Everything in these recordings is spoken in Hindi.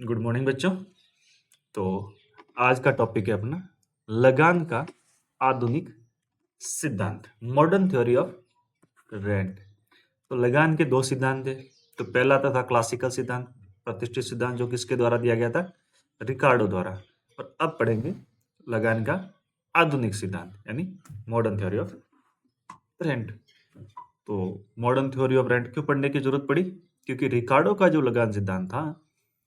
गुड मॉर्निंग बच्चों। तो आज का टॉपिक है अपना लगान का आधुनिक सिद्धांत, मॉडर्न थ्योरी ऑफ रेंट। तो लगान के दो सिद्धांत थे। तो पहला था क्लासिकल सिद्धांत, प्रतिष्ठित सिद्धांत, जो किसके द्वारा दिया गया था? रिकार्डो द्वारा। और अब पढ़ेंगे लगान का आधुनिक सिद्धांत यानी मॉडर्न थ्योरी ऑफ रेंट। तो मॉडर्न थ्योरी ऑफ रेंट क्यों पढ़ने की जरूरत पड़ी? क्योंकि रिकार्डो का जो लगान सिद्धांत था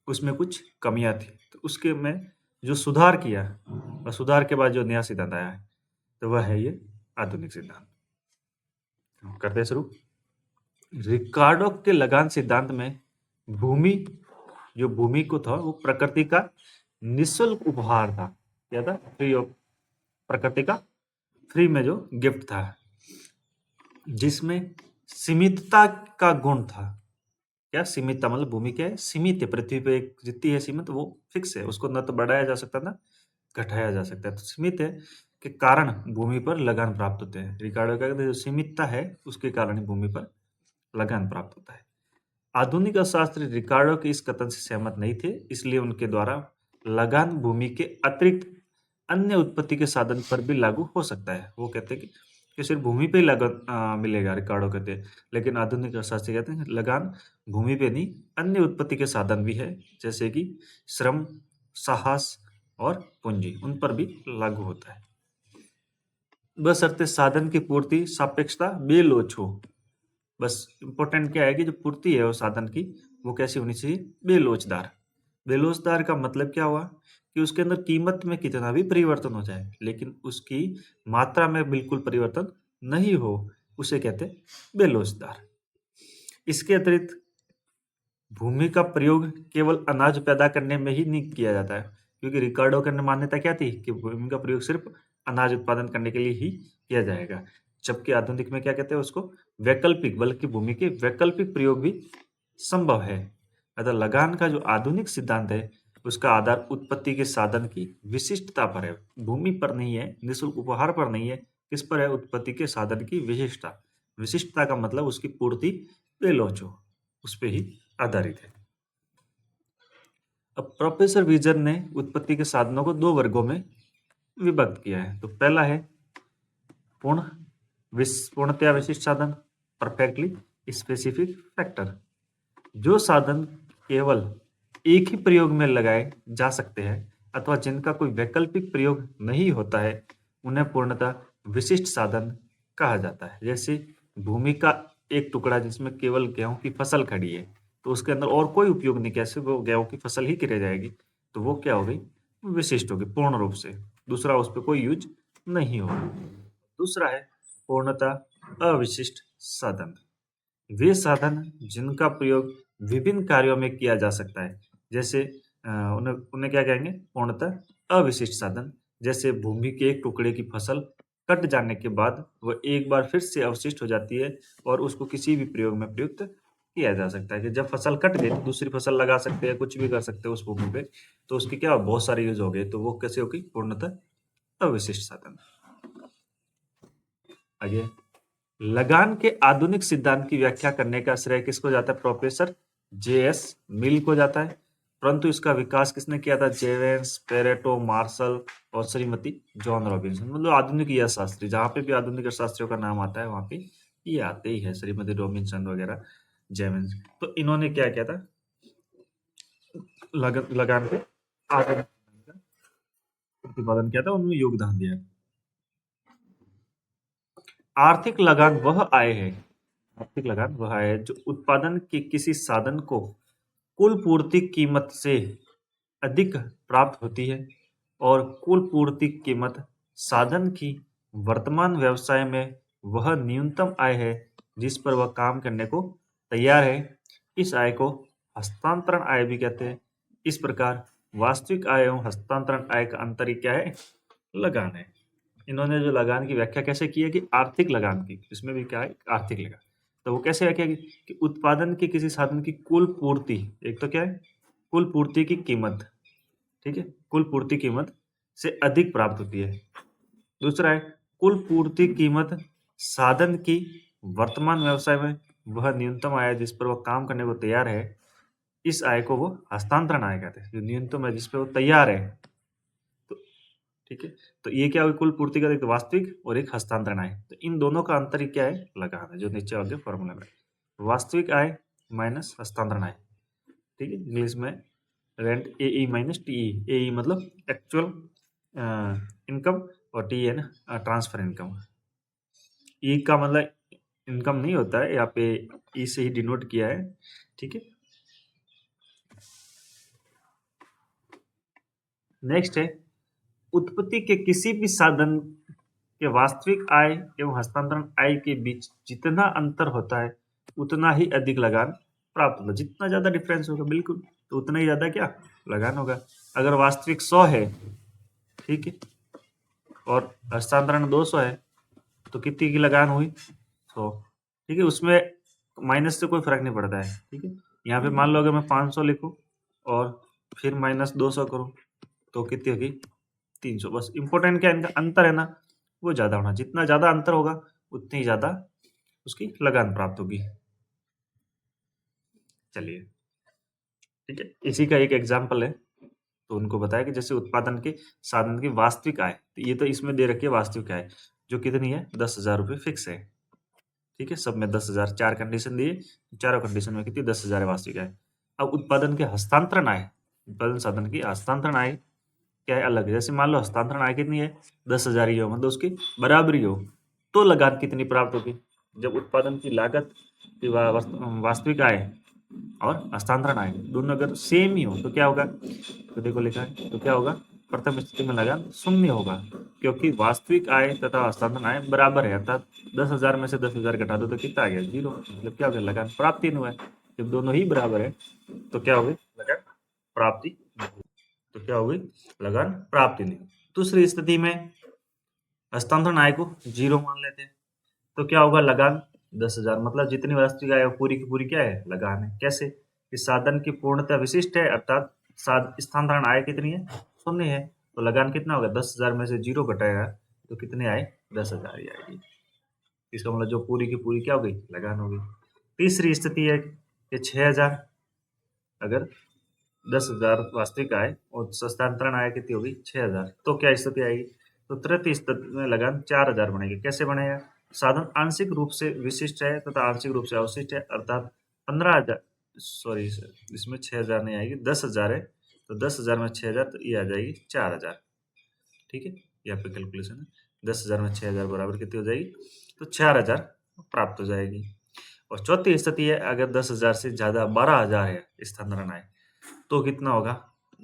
उसमें कुछ कमियां थी, तो उसके में जो सुधार किया और सुधार के बाद जो नया सिद्धांत आया है तो वह है ये आधुनिक सिद्धांत। करते हैं शुरू। रिकार्डो के लगान सिद्धांत में भूमि को था वो प्रकृति का निःशुल्क उपहार था। क्या था? फ्री ऑफ, प्रकृति का फ्री में जो गिफ्ट था, जिसमें सीमितता का गुण था। क्या सीमितता मतलब भूमि क्या है? सीमित है। पृथ्वी पे एक जितनी है सीमित वो फिक्स है, उसको न तो बढ़ाया जा सकता ना घटाया जा सकता है। तो सीमित है के कारण भूमि पर लगान प्राप्त होते हैं। रिकार्डो का जो सीमितता है उसके कारण ही भूमि पर लगान प्राप्त होता है। आधुनिक अर्थशास्त्री रिकार्डो के इस कथन से सहमत नहीं थे, इसलिए उनके द्वारा लगान भूमि के अतिरिक्त अन्य उत्पत्ति के साधन पर भी लागू हो सकता है। वो कहते हैं कि सिर्फ भूमि पे ही लगान मिलेगा, रिकार्डो कहते हैं। लेकिन आधुनिक अर्थशास्त्री कहते हैं लगान भूमि पे नहीं, अन्य उत्पत्ति के साधन भी है, जैसे कि श्रम, साहस और पूंजी, उन पर भी लागू होता है। बशर्ते साधन की पूर्ति सापेक्षता बेलोच हो। बस इंपॉर्टेंट क्या है कि जो पूर्ति है वो साधन की वो कैसी होनी चाहिए? बेलोचदार। बेलोचदार का मतलब क्या हुआ कि उसके अंदर कीमत में कितना भी परिवर्तन हो जाए लेकिन उसकी मात्रा में बिल्कुल परिवर्तन नहीं हो, उसे कहते हैं बेलोचदार। इसके अतिरिक्त भूमि का प्रयोग केवल अनाज पैदा करने में ही नहीं किया जाता है, क्योंकि रिकार्डो की मान्यता क्या थी कि भूमि का प्रयोग सिर्फ अनाज उत्पादन करने के लिए ही किया जाएगा। जबकि आधुनिक में क्या कहते हैं उसको? वैकल्पिक, बल्कि भूमि के वैकल्पिक प्रयोग भी संभव है। अतः लगान का जो आधुनिक सिद्धांत है उसका आधार उत्पत्ति के साधन की विशिष्टता पर है, भूमि पर नहीं है, निःशुल्क उपहार पर नहीं है। किस पर है? उत्पत्ति के साधन की विशिष्टता। विशिष्टता का मतलब उसकी पूर्ति बेलोच हो, उस पर ही आधारित है। अब प्रोफेसर विजन ने उत्पत्ति के साधनों को दो वर्गों में विभक्त किया है। तो पहला है पूर्णतया विशिष्ट साधन, परफेक्टली स्पेसिफिक फैक्टर। जो साधन केवल एक ही प्रयोग में लगाए जा सकते हैं अथवा जिनका कोई वैकल्पिक प्रयोग नहीं होता है उन्हें पूर्णतः विशिष्ट साधन कहा जाता है। जैसे भूमि का एक टुकड़ा जिसमें केवल गेहूं की फसल खड़ी है, तो उसके अंदर और कोई उपयोग नहीं, कैसे वो गेहूं की फसल ही की रह जाएगी, तो वो क्या हो गई? विशिष्ट होगी पूर्ण रूप से। दूसरा उस पर कोई यूज नहीं होगा। दूसरा है पूर्णतः अविशिष्ट साधन। वे साधन जिनका प्रयोग विभिन्न कार्यों में किया जा सकता है, जैसे उन्हें उन्हें क्या कहेंगे? पूर्णतः अविशिष्ट साधन। जैसे भूमि के एक टुकड़े की फसल कट जाने के बाद वह एक बार फिर से अवशिष्ट हो जाती है और उसको किसी भी प्रयोग में प्रयुक्त किया जा सकता है। कि जब फसल कट गई तो दूसरी फसल लगा सकते हैं, कुछ भी कर सकते हैं उस भूमि पे, तो उसकी क्या बहुत सारे यूज हो गए, तो वो कैसे होगी? पूर्णतः अविशिष्ट साधन। आगे लगान के आधुनिक सिद्धांत की व्याख्या करने का श्रेय किसको जाता है? Professor JS. मिल को जाता है। परंतु इसका विकास किसने किया था? जेवेंस, पेरेटो, मार्शल और श्रीमती जॉन रॉबिन्सन। मतलब आधुनिक अर्थशास्त्री, जहां पे भी आधुनिक अर्थशास्त्रियों का नाम आता है वहां पे ये आते ही है, श्रीमती रॉबिन्सन वगैरह, जेवेंस। तो इन्होंने क्या किया था? लगान पे आधुनिक प्रतिपादन किया था, उन्होंने योगदान दिया। आर्थिक लगान वह आय है, आर्थिक लगान वह आय है जो उत्पादन के किसी साधन को कुल पूर्ति कीमत से अधिक प्राप्त होती है और कुल पूर्ति कीमत साधन की वर्तमान व्यवसाय में वह न्यूनतम आय है जिस पर वह काम करने को तैयार है। इस आय को हस्तांतरण आय भी कहते हैं। इस प्रकार वास्तविक आय एवं हस्तांतरण आय का अंतर ही क्या है? लगान है। इन्होंने जो लगान की व्याख्या कैसे की है कि आर्थिक लगान की, इसमें भी क्या है? आर्थिक लगान। तो वो कैसे व्याख्या की कि उत्पादन के किसी साधन की कुल पूर्ति, एक तो क्या है? कुल पूर्ति की कीमत, ठीक है, कुल पूर्ति कीमत से अधिक प्राप्त होती है। दूसरा है कुल पूर्ति कीमत साधन की वर्तमान व्यवसाय में वह न्यूनतम आय जिस पर वह काम करने को तैयार है। इस आय को वो हस्तांतरण आय कहते हैं, जो न्यूनतम है जिसपे वो तैयार है। तो ठीक है, तो ये क्या हुई कुल पूर्ति का, एक वास्तविक और एक हस्तांतरण आय। तो इन दोनों का अंतर ही क्या है, लगान है, जो नीचे वाले फॉर्मूला में वास्तविक आय माइनस हस्तांतरण आय। ठीक है, इंग्लिश में रेंट ए माइनस टी। ए मतलब एक्चुअल इनकम और टी है ना ट्रांसफर इनकम। ई का मतलब इनकम नहीं होता है, यहाँ पे ई से ही डिनोट किया है। ठीक है, नेक्स्ट है उत्पत्ति के किसी भी साधन के वास्तविक आय एवं हस्तांतरण आय के बीच जितना अंतर होता है उतना ही अधिक लगान प्राप्त होगा। जितना ज्यादा डिफरेंस होगा बिल्कुल, तो उतना ही ज्यादा क्या लगान होगा। अगर वास्तविक 100 है, ठीक है, और हस्तांतरण 200 है, तो कितनी की लगान हुई 100। ठीक है, उसमें माइनस से कोई फर्क नहीं पड़ता है। ठीक है, यहाँ पे मान लो अगर मैं 500 लिखूं और फिर माइनस 200 करूं तो कितनी होगी 300। बस इंपॉर्टेंट क्या इनका अंतर है ना, वो ज्यादा होना। जितना ज्यादा अंतर होगा उतनी ज्यादा उसकी लगान प्राप्त होगी। चलिए, ठीक है, इसी का एक एग्जाम्पल है। तो उनको बताया कि जैसे उत्पादन के साधन की वास्तविक आय, तो ये तो इसमें दे रखी है वास्तविक आय, जो कितनी है 10,000 रुपये फिक्स है। ठीक है, सब में 10,000, 4 कंडीशन दिए, चारों कंडीशन में कितनी 10,000 है वास्तविक आय। अब उत्पादन के हस्तांतरण आय, उत्पादन साधन की हस्तांतरण आय क्या है अलग है। जैसे मान लो हस्तांतरण आय कितनी है 10,000 ही हो, मतलब उसकी बराबरी हो, तो लगान कितनी प्राप्त होगी। जब उत्पादन की लागत की वास्तविक आय और हस्तांतरण आय दोनों अगर सेम ही हो तो क्या होगा, तो देखो लिखा है, तो क्या होगा प्रथम स्थिति में लगान शून्य होगा, क्योंकि वास्तविक आय तथा हस्तांतरण आय बराबर है। अर्थात 10,000 में से 10,000 घटा दो तो कितना आ गया 0, मतलब क्या हो गया लगान प्राप्ति नहीं हुआ है। जब दोनों ही बराबर है तो क्या होगी लगान प्राप्ति, तो क्या होगी लगान प्राप्ति नहीं। दूसरी स्थिति में हस्तांतरण आय को 0 मान लेते हैं, तो क्या होगा लगान 10,000, मतलब जितनी वास्तविक आय पूरी की पूरी क्या है लगान है। कैसे, इस साधन की पूर्णता विशिष्ट है, अर्थात स्थानांतरण आय कितनी है शून्य है, तो लगान कितना होगा 10,000 में से 0 घटाएगा तो कितने आए 10,000 ही आएगी। इसका मतलब जो पूरी की पूरी क्या हो गई लगान हो गई। तीसरी स्थिति है कि 6,000, अगर 10,000 वास्तविक आय और हस्तांतरण आय कितनी होगी 6,000, तो क्या स्थिति आएगी, तो तृतीय स्थिति में लगान 4,000 बनेगी। कैसे बनेगा, साधन आंशिक रूप से विशिष्ट है तथा आंशिक रूप से अवशिष्ट है, अर्थात 15,000, सॉरी इसमें 6,000 नहीं आएगी 10,000 है, तो 10,000 में 6,000 तो ये आ जाएगी 4,000। ठीक है, यहाँ पे कैलकुलेशन है 10,000 में 6,000 बराबर कितनी हो जाएगी, तो 4,000 प्राप्त हो जाएगी। और चौथी स्थिति है अगर 10,000 से ज्यादा 12,000 है स्थानांतरण आय, तो कितना होगा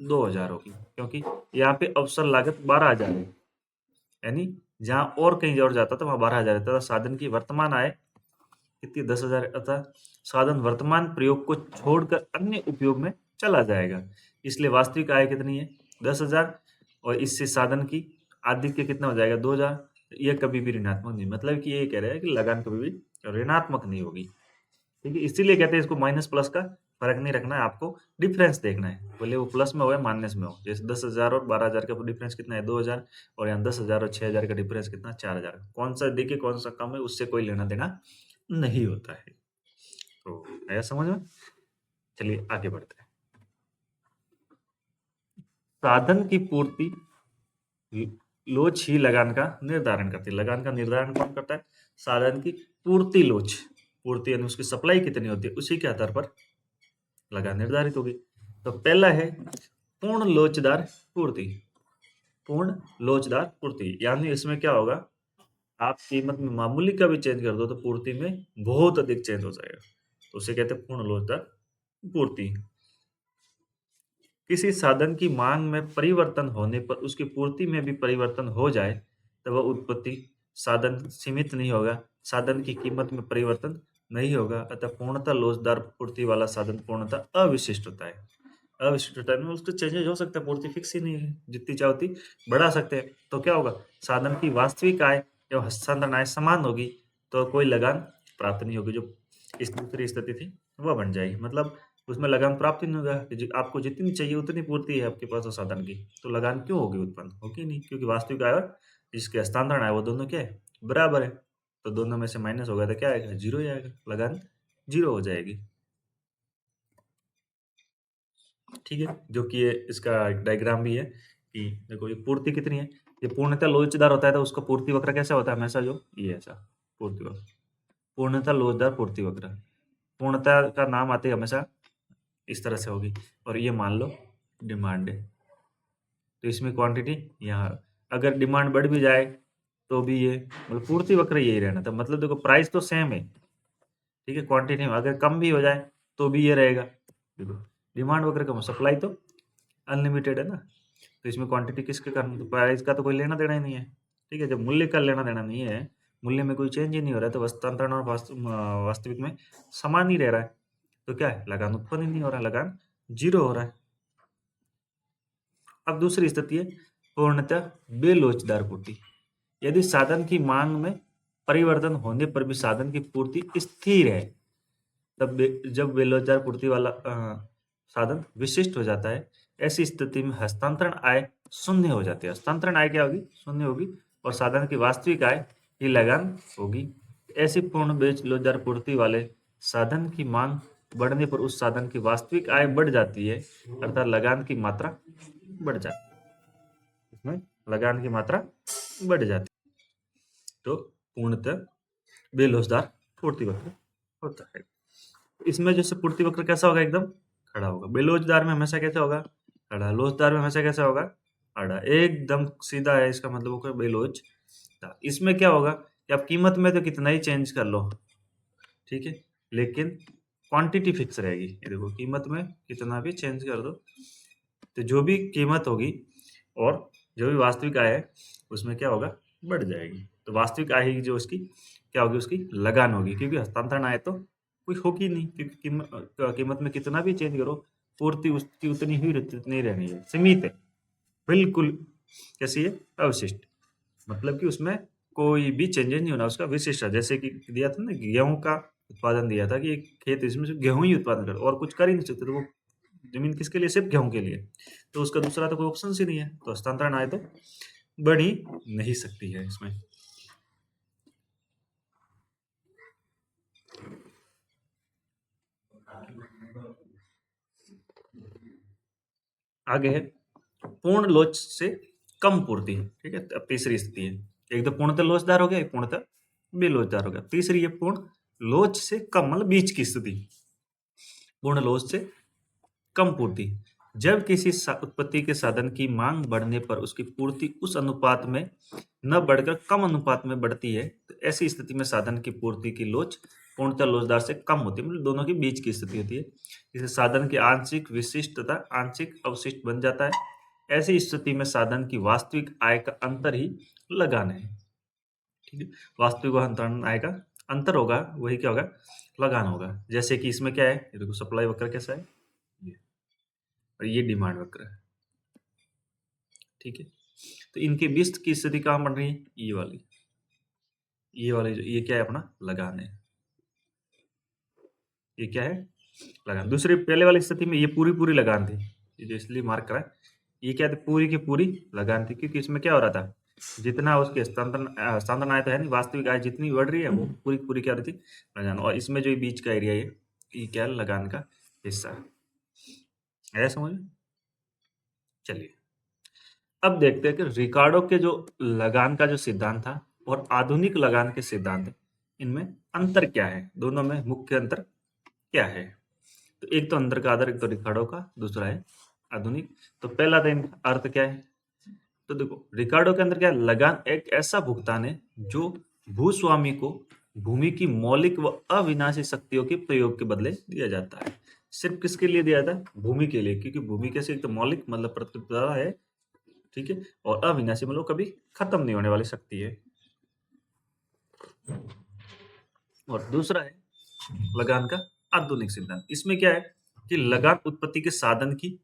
2,000 होगी, क्योंकि यहाँ पे अवसर लागत 12,000 है, यानी जहां और कहीं और जाता तो वहां 12,000 है, तथा साधन की वर्तमान आय कितनी 10,000 है, अतः साधन वर्तमान प्रयोग को छोड़कर अन्य उपयोग में चला जाएगा। इसलिए वास्तविक आय कितनी है 10,000, और इससे साधन की आदित्य कितना हो जाएगा 2,000। यह कभी भी ऋणात्मक नहीं, मतलब कि ये कह रहे हैं कि लगान कभी भी ऋणात्मक नहीं होगी। ठीक है, इसीलिए कहते हैं इसको माइनस प्लस का फर्क नहीं रखना है, आपको डिफरेंस देखना है, बोले वो प्लस में हो या माइनस में हो। जैसे 10,000 और 12,000 का डिफरेंस कितना है 2,000, और यहाँ 10,000 और 6,000 का डिफरेंस कितना 4,000। कौन सा देखिए कौन सा कम है, उससे कोई लेना देना नहीं होता है। तो आया समझ में, चलिए आगे बढ़ते हैं। साधन की पूर्ति लोच ही लगान का निर्धारण करती है। लगान का निर्धारण कौन करता है, साधन की पूर्ति लोच, पूर्ति यानी उसकी सप्लाई कितनी होती है उसी के आधार पर लगान निर्धारित होगी। तो पहला है पूर्ण लोचदार पूर्ति। पूर्ण लोचदार पूर्ति यानी इसमें क्या होगा, आप कीमत में मामूली का भी चेंज कर दो तो पूर्ति में बहुत अधिक चेंज हो जाएगा, तो उसे कहते हैं पूर्ण लोचदार पूर्ति। किसी साधन की मांग में परिवर्तन होने पर उसकी पूर्ति में भी परिवर्तन हो जाए तो वह उत्पत्ति साधन सीमित नहीं होगा, साधन की कीमत में परिवर्तन नहीं होगा, अतः पूर्णतः लोचदार पूर्ति वाला साधन पूर्णतः अविशिष्ट होता है। अविशिष्ट होता है, उसके चेंजेस हो सकता है, पूर्ति फिक्स ही नहीं है, जितनी चाहो उतनी बढ़ा सकते हैं। तो क्या होगा, साधन की वास्तविक आय एवं हस्तांतरण आय समान होगी, तो कोई लगान प्राप्त नहीं होगी। जो इस दूसरी स्थिति थी वह बन जाएगी, मतलब उसमें लगान प्राप्त ही नहीं होगा। आपको जितनी चाहिए उतनी पूर्ति है आपके पास उस साधन की, तो लगान क्यों होगी उत्पन्न, होगी नहीं, क्योंकि वास्तविक आय और जिसके हस्तांतरण आय वो दोनों क्या है बराबर है। तो दोनों में से माइनस होगा तो क्या आएगा 0 ही आएगा, लगान 0 हो जाएगी। ठीक है, जो कि ये इसका एक डायग्राम भी है कि देखो ये पूर्ति कितनी है, ये पूर्णतः लोचदार होता है तो उसका पूर्ति वक्र कैसा होता है हमेशा, जो ये ऐसा पूर्ति वक्र, पूर्णतः लोचदार पूर्ति वक्र, पूर्णतः का नाम आते ही हमेशा इस तरह से होगी। और ये मान लो डिमांड है, तो इसमें क्वांटिटी यहाँ, अगर डिमांड बढ़ भी जाए तो भी ये मतलब पूर्ति वक्र यही रहना था, मतलब देखो प्राइस तो सेम है, ठीक है, क्वांटिटी में अगर कम भी हो जाए तो भी ये रहेगा। देखो डिमांड वक्र कम, सप्लाई तो अनलिमिटेड है ना, तो इसमें क्वांटिटी किसके कारण, तो प्राइस का तो कोई लेना देना ही नहीं है, ठीक है, जब मूल्य का लेना देना नहीं है, मूल्य में कोई चेंज ही नहीं हो रहा है, तो हस्तांतरण और वास्तविक में समान ही रह रहा है, तो क्या है, लगान उत्पन्न ही नहीं हो रहा है, लगान जीरो हो रहा है। अब दूसरी स्थिति है पूर्णतः बेलोचदार पूर्ति, यदि साधन की मांग में परिवर्तन होने पर भी साधन की पूर्ति स्थिर है, तब जब बेलोचदार पूर्ति वाला साधन विशिष्ट हो जाता है, ऐसी स्थिति में हस्तांतरण आय शून्य हो जाती है। हस्तांतरण आय क्या होगी, शून्य होगी, और साधन की वास्तविक आय ही लगान होगी। ऐसी पूर्ण बेलोचदार पूर्ति वाले साधन की मांग बढ़ने पर उस साधन की वास्तविक आय बढ़ जाती है, अर्थात लगान की मात्रा बढ़ जाती है, इसमें लगान की मात्रा बढ़ जाती है, तो पूर्णतः बेलोचदार पूर्ति वक्र होता है। इसमें जैसे पूर्ति वक्र कैसा होगा, एकदम खड़ा होगा, बेलोचदार में हमेशा कैसा होगा, खड़ा, लोचदार में हमेशा कैसा होगा, खड़ा, एकदम सीधा है, इसका मतलब होगा बेलोचदार। इसमें क्या होगा कि आप कीमत में तो कितना ही चेंज कर लो, ठीक है, लेकिन क्वांटिटी फिक्स रहेगी। ये देखो कीमत में कितना भी चेंज कर दो, तो जो भी कीमत होगी और जो भी वास्तविक आय है उसमें क्या होगा, बढ़ जाएगी। तो वास्तविक आय ही जो उसकी क्या होगी, उसकी लगान होगी, क्योंकि हस्तांतरण आय तो कोई होगी नहीं, क्योंकि कीमत में कितना भी चेंज करो पूर्ति उसकी उतनी ही उतनी रहनी है, सीमित है, बिल्कुल कैसी है, अवशिष्ट, मतलब कि उसमें कोई भी चेंजेस नहीं होना, उसका विशिष्ट है। जैसे कि दिया था ना, गेहूं का उत्पादन दिया था कि एक खेत इसमें से गेहूं ही उत्पादन कर और कुछ कर ही नहीं सकते, तो वो जमीन किसके लिए, सिर्फ गेहूं के लिए, तो उसका दूसरा तो कोई ऑप्शन ही नहीं है, तो हस्तांतरण आय तो बढ़ ही नहीं सकती है इसमें। आगे है पूर्ण लोच से कम पूर्ति, ठीक है, अब तीसरी स्थिति है, एक तो पूर्णतः लोचदार हो गया, एक पूर्णतः बेलोचदार हो गया, तीसरी है पूर्ण लोच से कम, मतलब बीच की स्थिति, पूर्ण लोच से कम पूर्ति, जब किसी उत्पत्ति के साधन की मांग बढ़ने पर उसकी पूर्ति उस अनुपात में न बढ़कर कम अनुपात में बढ़ती है, तो ऐसी स्थिति में साधन की पूर्ति की लोच पूर्णतः लोचदार से कम होती है, मतलब दोनों के बीच की स्थिति होती है, जिसे साधन की आंशिक विशिष्ट तथा आंशिक अवशिष्ट बन जाता है। ऐसी स्थिति में साधन की वास्तविक आय का अंतर ही लगान है, ठीक है, वास्तविक और अंतरण आय का अंतर होगा, वही क्या होगा, लगान होगा। जैसे कि इसमें क्या है, ये देखो सप्लाई वक्र कैसा है, ये, और ये डिमांड वक्र है, ठीक है, तो इनके बीच की स्थिति कहाँ बन रही है, ये वाली, ये वाली जो ये क्या है, अपना लगान है, ये क्या है, लगान। दूसरी पहले वाली स्थिति में ये पूरी पूरी लगान थी, ये जो इसलिए मार्क करा है, ये क्या थी, पूरी की पूरी लगान थी, क्योंकि इसमें क्या हो रहा था, जितना उसके हस्तांतरण आय तो है नहीं, वास्तविक आय जितनी बढ़ रही है वो पूरी पूरी क्या रही थी, लगान, और इसमें जो बीच का एरिया है ये क्या है, लगान का हिस्सा है, समझ में। चलिए अब देखते हैं कि रिकार्डो के जो लगान का जो सिद्धांत था और आधुनिक लगान के सिद्धांत, इनमें अंतर क्या है, दोनों में मुख्य अंतर क्या है। तो एक तो अंतर का आधार, एक तो रिकार्डो का, दूसरा है आधुनिक। तो पहला दिन अर्थ क्या है, तो देखो रिकार्डो के अंदर क्या है, लगान एक ऐसा भुगतान है जो भूस्वामी को भूमि की मौलिक व अविनाशी शक्तियों के प्रयोग के बदले दिया जाता है। सिर्फ किसके लिए दिया जाता है, भूमि के लिए, क्योंकि भूमि कैसे, एक तो मौलिक मतलब प्रतिपदा है, ठीक है, और अविनाशी मतलब कभी खत्म नहीं होने वाली शक्ति है। और दूसरा है लगान का आधुनिक सिद्धांत, इसमें क्या है कि लगान उत्पत्ति के साधन की,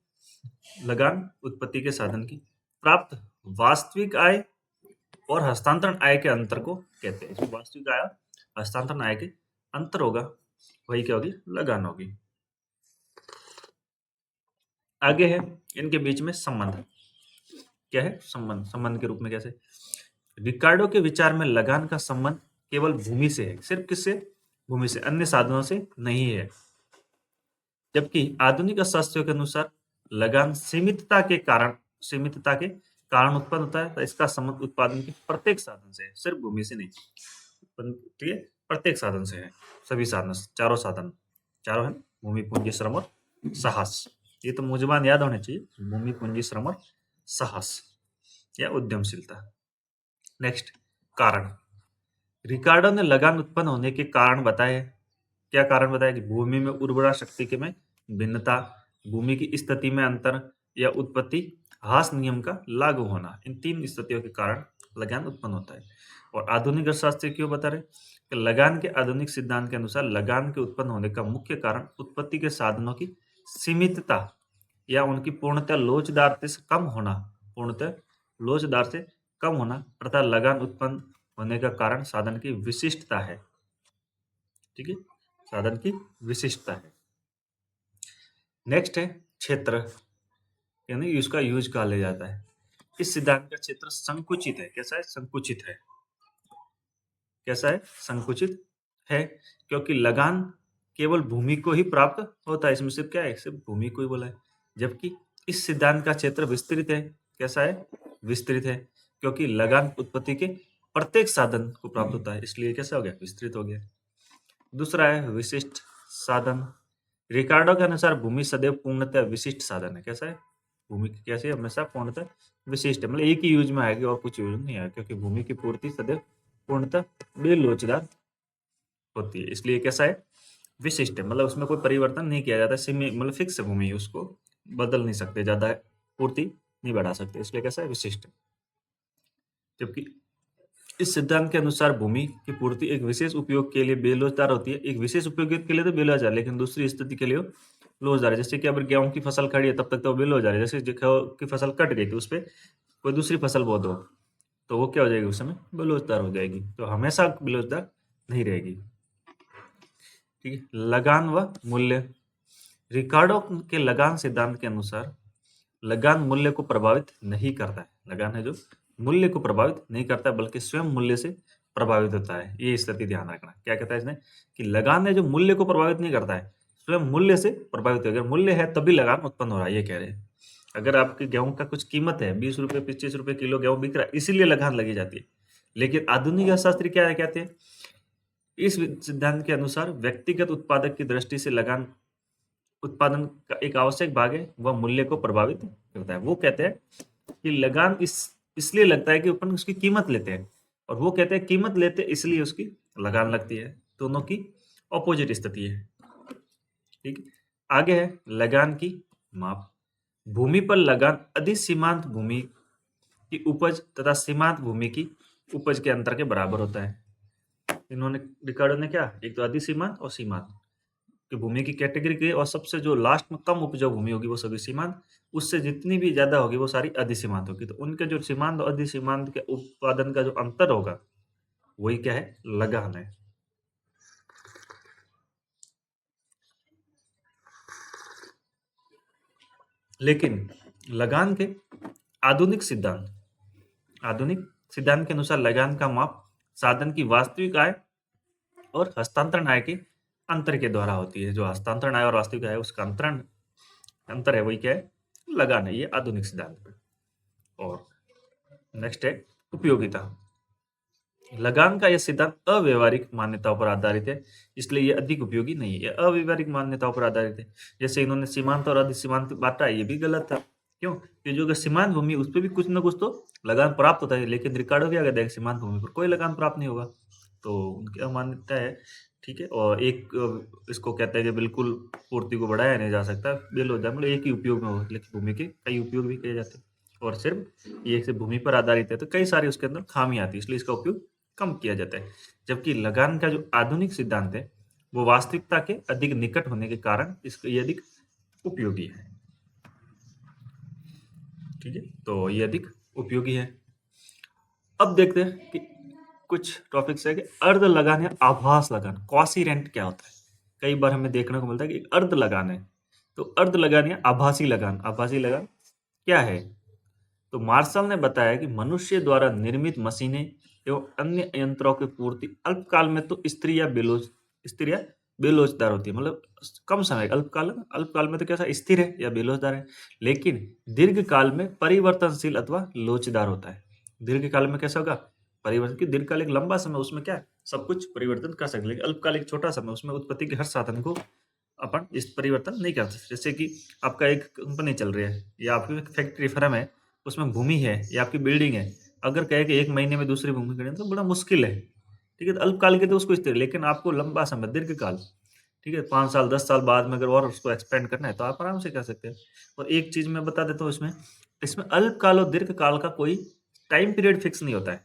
लगान उत्पत्ति के साधन की प्राप्त वास्तविक आय और हस्तांतरण आय के अंतर को कहते हैं। वास्तविक आय हस्तांतरण आय के अंतर होगा, वही क्या होगी, लगान होगी। आगे है इनके बीच में संबंध, क्या है, संबंध, संबंध के रूप में कैसे, रिकार्डो के विचार में लगान का संबंध केवल भूमि से है, सिर्फ किससे, भूमि से, अन्य साधनों से नहीं है। जबकि आधुनिक अर्थशास्त्रियों के अनुसार लगान सीमितता के कारण उत्पन्न होता है, तो इसका संबंध उत्पादन के प्रत्येक साधन से है, सिर्फ भूमि से नहीं। ठीक है, प्रत्येक साधन से है, सभी साधन, चारों साधन, चारों है, भूमि, पूंजी, श्रम और साहस। ये तो मुझबान याद होने चाहिए, भूमि, पूंजी, श्रम और साहस या उद्यमशीलता। नेक्स्ट, कारण। रिकार्डो ने लगान उत्पन्न होने के कारण बताए। क्या कारण बताया? कि भूमि में उर्वरा शक्ति के में भिन्नता, भूमि की स्थिति में अंतर या उत्पत्ति हास नियम का लागू होना, इन तीन स्थितियों के कारण लगान उत्पन्न होता है। और आधुनिक अर्थशास्त्री क्यों बता रहे कि लगान के आधुनिक सिद्धांत के अनुसार लगान के उत्पन्न होने का मुख्य कारण उत्पत्ति के साधनों की सीमितता या उनकी पूर्णतः लोचदार से कम होना, पूर्णतः लोचदार से कम होना, अर्थात लगान उत्पन्न होने का कारण साधन की विशिष्टता है। ठीक है, साधन की विशिष्टता है। नेक्स्ट है क्षेत्र, यानी उसका यूज कहा ले जाता है। इस सिद्धांत का क्षेत्र संकुचित है। कैसा है? संकुचित है। कैसा है? संकुचित है, क्योंकि लगान केवल भूमि को ही प्राप्त होता है। इसमें सिर्फ क्या है? सिर्फ भूमि को ही बोला है। जबकि इस सिद्धांत का क्षेत्र विस्तृत है। कैसा है? विस्तृत है, क्योंकि लगान उत्पत्ति के प्रत्येक साधन को प्राप्त होता है, इसलिए कैसा हो गया? विस्तृत हो गया। दूसरा है विशिष्ट साधन। रिकार्डो के अनुसार भूमि सदैव पूर्णतः विशिष्ट साधन है। कैसा है? भूमि कैसे हमेशा पूर्णतः विशिष्ट है, मतलब एक ही यूज में आएगी और कुछ यूज नहीं आएगा, क्योंकि भूमि की पूर्ति सदैव पूर्णतः बेलोचदार होती है, इसलिए कैसा है? विशिष्ट है, मतलब उसमें कोई परिवर्तन नहीं किया जाता, मतलब फिक्स है भूमि, उसको बदल नहीं सकते, ज्यादा पूर्ति नहीं बढ़ा सकते, इसलिए कैसा है? विशिष्ट है। जबकि इस सिद्धांत के अनुसार भूमि की पूर्ति एक विशेष उपयोग के लिए बेलोचदार होती है। एक विशेष उपयोग के लिए तो बेलोचदार, लेकिन दूसरी स्थिति के लिए लोचदार है। जैसे कि अगर गेहूं की फसल खड़ी है तब तक तो बेलोचदार है। जैसे गेहूं की फसल कट गई तो उस पर कोई दूसरी फसल बो दो तो वो क्या हो जाएगी? उस समय बेलोचदार हो जाएगी, तो हमेशा बेलोचदार नहीं रहेगी। ठीक है, लगान व मूल्य। रिकार्डो के लगान सिद्धांत के अनुसार लगान मूल्य को प्रभावित नहीं करता है। लगान है जो मूल्य को प्रभावित नहीं करता, बल्कि स्वयं मूल्य से प्रभावित होता है। ये स्थिति ध्यान रखना। क्या कहता है इसने? कि लगान है जो मूल्य को प्रभावित नहीं करता है, स्वयं मूल्य से प्रभावित है। अगर मूल्य है तभी लगान उत्पन्न हो रहा है, ये कह रहे हैं। अगर आपके गेहूं का कुछ कीमत है, 20 रुपए 25 रुपए किलो गेहूं बिक रहा है, इसीलिए लगान लगी जाती है। लेकिन आधुनिक अर्थशास्त्री क्या कहते हैं? इस सिद्धांत के अनुसार व्यक्तिगत उत्पादक की दृष्टि से लगान उत्पादन का एक आवश्यक भाग है, वह मूल्य को प्रभावित करता है। वो कहते हैं कि लगान इसलिए लगता है कि अपन उसकी कीमत लेते हैं, और वो कहते हैं कीमत लेते इसलिए उसकी लगान लगती है। दोनों की ऑपोजिट स्थिति है। ठीक है, आगे है लगान की माप। भूमि पर लगान अधिसीमांत भूमि की उपज तथा सीमांत भूमि की उपज के अंतर के बराबर होता है। इन्होंने रिकार्डो ने क्या, एक तो अधिसीमांत और सीमांत कि भूमि की कैटेगरी के, और सबसे जो लास्ट में कम उपजाऊ भूमि होगी वो सभी सीमांत, उससे जितनी भी ज्यादा होगी वो सारी अधिसीमांत होगी। तो उनके जो सीमांत और अधिसीमांत के उत्पादन का जो अंतर होगा वही क्या है? लगान है। लेकिन लगान के आधुनिक सिद्धांत के अनुसार लगान का माप साधन की वास्तविक आय और हस्तांतरण आय के अंतर के द्वारा होती है। जो हस्तांतरण आय और वास्तविक आय उसका अंतर है, वही क्या है? लगान है। ये आधुनिक सिद्धांत है। और नेक्स्ट है उपयोगिता। लगान का यह सिद्धांत अव्यवहारिक मान्यताओं पर आधारित है, इसलिए ये अधिक उपयोगी नहीं है। ये अव्यवहारिक मान्यताओं पर आधारित है। जैसे इन्होंने सीमांत और अधिसीमांत बांटा, ये भी गलत था। क्यों? कि जो सीमांत भूमि उस पर भी कुछ ना कुछ तो लगान प्राप्त होता है, लेकिन रिकार्डो क्या कहता है? सीमांत भूमि पर कोई लगान प्राप्त नहीं होगा। तो उनकी अमान्यता है। ठीक है, और एक इसको कहता है कि बिल्कुल पूर्ति को बढ़ाया नहीं जा सकता, बिल हो जाए, मतलब एक ही उपयोग में हो, लेकिन भूमि के कई उपयोग भी किए जाते हैं, और सिर्फ ये सिर्फ भूमि पर आधारित है तो कई सारी उसके अंदर खामी आती है, इसलिए इसका उपयोग कम किया जाता है। जबकि लगान का जो आधुनिक सिद्धांत है वो वास्तविकता के अधिक निकट होने के कारण इसका ये अधिक उपयोगी है। ठीक है, तो ये अधिक उपयोगी है। अब देखते हैं कि कुछ टॉपिक्स है कि अर्ध लगान या आभास लगान, क्वासी रेंट क्या होता है। कई बार हमें देखने को मिलता है कि अर्ध लगान है, तो अर्ध लगान या आभासी लगान क्या है? तो मार्शल ने बताया कि मनुष्य द्वारा निर्मित मशीनें एवं अन्य यंत्रों की पूर्ति अल्पकाल में तो स्त्री या बेलोचदार होती है, मतलब कम समय। अल्पकाल में तो कैसा स्थिर है या बेलोचदार है, लेकिन दीर्घकाल में परिवर्तनशील अथवा लोचदार होता है। दीर्घकाल में कैसा होगा, परिवर्तन की। दीर्घकाल एक लंबा समय, उसमें क्या है, सब कुछ परिवर्तन कर सकते, लेकिन अल्पकाल एक छोटा समय, उसमें उत्पत्ति के हर साधन को अपन इस परिवर्तन नहीं कर सकते। जैसे कि आपका एक कंपनी चल रही है या आपकी एक फैक्ट्री फर्म है, उसमें भूमि है या आपकी बिल्डिंग है, अगर कहे कि 1 महीने में दूसरी भूमि खरीदना तो बड़ा मुश्किल है, ठीक है। तो अल्पकाल के तो उसको स्थिर, लेकिन आपको लंबा समय, दीर्घकाल, ठीक है, 5 साल 10 साल बाद में अगर और उसको एक्सपेंड करना है तो आप आराम से कर सकते हैं। और एक चीज मैं बता देता हूँ, इसमें इसमें अल्पकाल और दीर्घकाल का कोई टाइम पीरियड फिक्स नहीं होता है।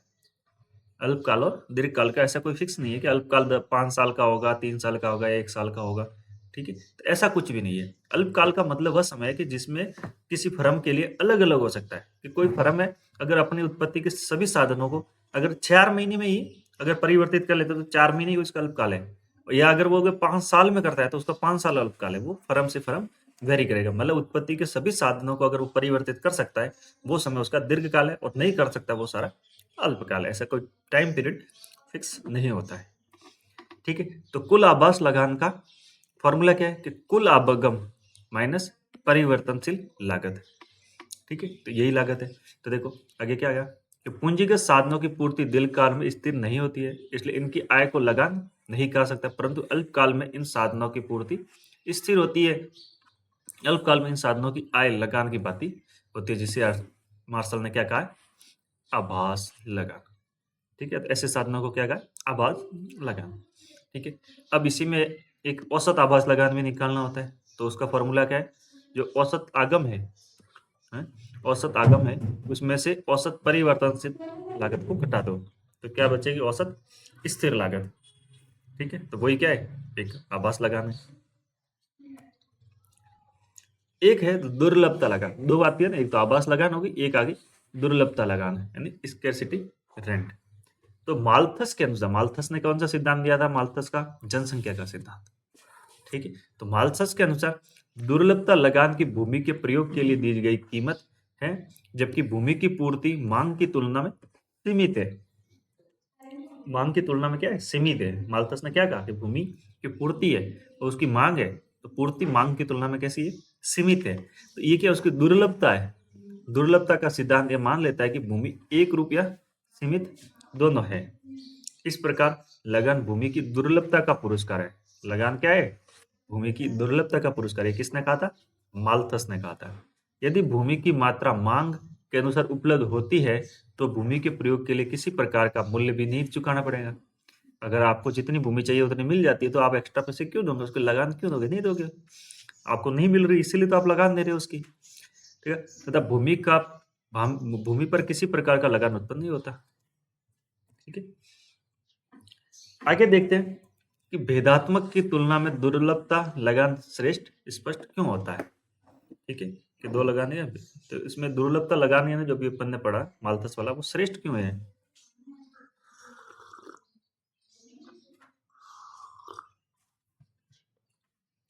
अल्पकाल और दीर्घकाल का ऐसा कोई फिक्स नहीं है कि अल्पकाल 5 साल का होगा, 3 साल का होगा या 1 साल का होगा, ठीक है। तो ऐसा कुछ भी नहीं है। अल्पकाल का मतलब वह समय है कि जिसमें किसी फर्म के लिए अलग अलग हो सकता है, कि कोई फर्म है, अगर अपनी उत्पत्ति के सभी साधनों को अगर 4 महीने में ही अगर परिवर्तित कर लेते तो 4 महीने ही उसका अल्पकाल है, या अगर वो अगर 5 साल में करता है तो उसका 5 साल अल्पकाल है। वो फर्म से फर्म वेरी करेगा, मतलब उत्पत्ति के सभी साधनों को अगर वो परिवर्तित कर सकता है वो समय उसका दीर्घकाल है, और नहीं कर सकता वो सारा अल्पकाल है। ऐसा कोई टाइम पीरियड फिक्स नहीं होता है, ठीक है। तो कुल आभास लगान का फॉर्मूला क्या है कि कुल आगम माइनस परिवर्तनशील लागत, ठीक है। तो यही लागत है। तो देखो आगे क्या आएगा कि पूंजीगत साधनों की पूर्ति दीर्घकाल में स्थिर नहीं होती है, इसलिए इनकी आय को लगान नहीं कर सकता, परंतु अल्पकाल में इन साधनों की पूर्ति स्थिर होती है। अल्पकाल में इन साधनों की आय लगान की बाती होती है, जिसे मार्शल ने क्या कहा, आभास लगान, ठीक है। तो ऐसे साधनों को क्या कहा, आभास लगान, ठीक है। अब इसी में एक औसत आभास लगान भी निकालना होता है, तो उसका फॉर्मूला क्या है, जो औसत आगम है, औसत आगम है, उसमें से औसत परिवर्तनशील लागत को घटा दो, तो क्या बचेगी, औसत स्थिर लागत, ठीक है। तो वही क्या है, एक आभास लगान है। एक है दुर्लभता लगान, दो आती है ना, एक तो आभास लगान होगी, एक आगे दुर्लभता लगान है, यानी स्कैरसिटी रेंट। तो माल्थस के अनुसार, माल्थस ने कौन सा सिद्धांत दिया था, माल्थस का जनसंख्या का सिद्धांत, ठीक है। तो माल्थस के अनुसार दुर्लभता लगान की भूमि के प्रयोग के लिए दी गई कीमत है, जबकि भूमि की पूर्ति मांग की तुलना में सीमित है। मांग की तुलना में क्या है, सीमित है। माल्थस ने क्या कहा कि भूमि की पूर्ति है और उसकी मांग है, तो पूर्ति मांग की तुलना में कैसी है, सीमित है। तो ये क्या, उसकी दुर्लभता है। दुर्लभता का सिद्धांत ये मान लेता है कि भूमि एक रूप या सीमित दोनों है। इस प्रकार लगान भूमि की दुर्लभता का पुरस्कार है। लगान क्या है, भूमि की दुर्लभता का पुरस्कार है। किसने कहा था, माल्थस ने कहा था। यदि भूमि की मात्रा मांग के अनुसार उपलब्ध होती है तो भूमि के प्रयोग के लिए किसी प्रकार का मूल्य भी नहीं चुकाना पड़ेगा। अगर आपको जितनी भूमि चाहिए उतनी मिल जाती है तो आप एक्स्ट्रा पैसे क्यों दोगे, उसके लगान क्यों दोगे, नहीं दोगे। आपको नहीं मिल रही इसीलिए तो आप लगान दे रहे हो उसकी, ठीक है। तथा भूमि पर किसी प्रकार का लगान उत्पन्न नहीं होता, ठीक है। आगे देखते हैं कि भेदात्मक की तुलना में दुर्लभता लगान श्रेष्ठ स्पष्ट क्यों होता है, ठीक है। कि दो लगान है, तो इसमें दुर्लभता लगान है ना, जो भी अपन ने पढ़ा माल्थस वाला, वो श्रेष्ठ क्यों है।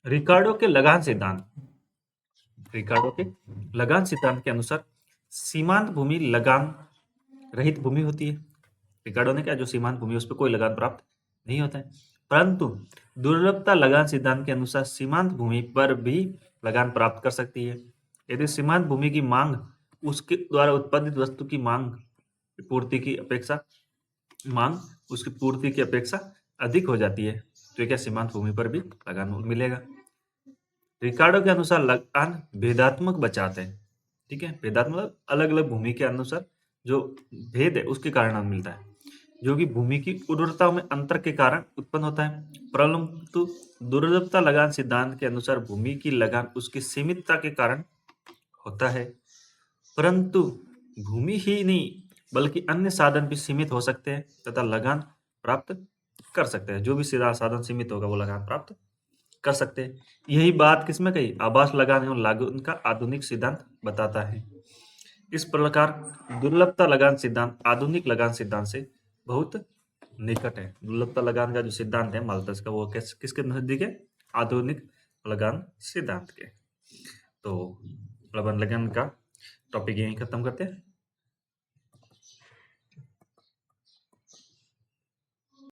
रिकार्डो के लगान सिद्धांत, रिकार्डो के लगान सिद्धांत के अनुसार सीमांत भूमि लगान रहित भूमि होती है। रिकार्डो ने क्या, जो सीमांत भूमि उस पर कोई लगान प्राप्त नहीं होता है, परंतु दुर्लभता लगान सिद्धांत के अनुसार सीमांत भूमि पर भी लगान प्राप्त कर सकती है, यदि सीमांत भूमि की मांग उसके द्वारा उत्पादित वस्तु की पूर्ति की अपेक्षा मांग उसकी पूर्ति की अपेक्षा अधिक हो जाती है, तो क्या सीमांत भूमि पर भी लगान मिलेगा। रिकार्डो के अनुसार लगान भेदात्मक बचाते हैं, ठीक है। भेदात्मक अलग अलग भूमि के अनुसार जो भेद है उसके कारण मिलता है, जो कि भूमि की उर्वरता में अंतर के कारण उत्पन्न होता है। परंतु दुर्लभता लगान सिद्धांत के अनुसार भूमि की लगान उसकी सीमितता के कारण होता है, परंतु भूमि ही नहीं बल्कि अन्य साधन भी सीमित हो सकते हैं तथा लगान प्राप्त कर सकते हैं। जो भी सीधा साधन सीमित होगा वो लगान प्राप्त कर सकते हैं। यही बात किसमें कही, आभास लगान एवं लागू का आधुनिक सिद्धांत बताता है। इस प्रकार दुर्लभता लगान सिद्धांत आधुनिक लगान सिद्धांत से बहुत निकट है। दुर्लभता लगान का जो सिद्धांत है माल्थस का, वो किसके नजदीक है, आधुनिक लगान सिद्धांत के। तो लगान का टॉपिक यहीं खत्म करते हैं।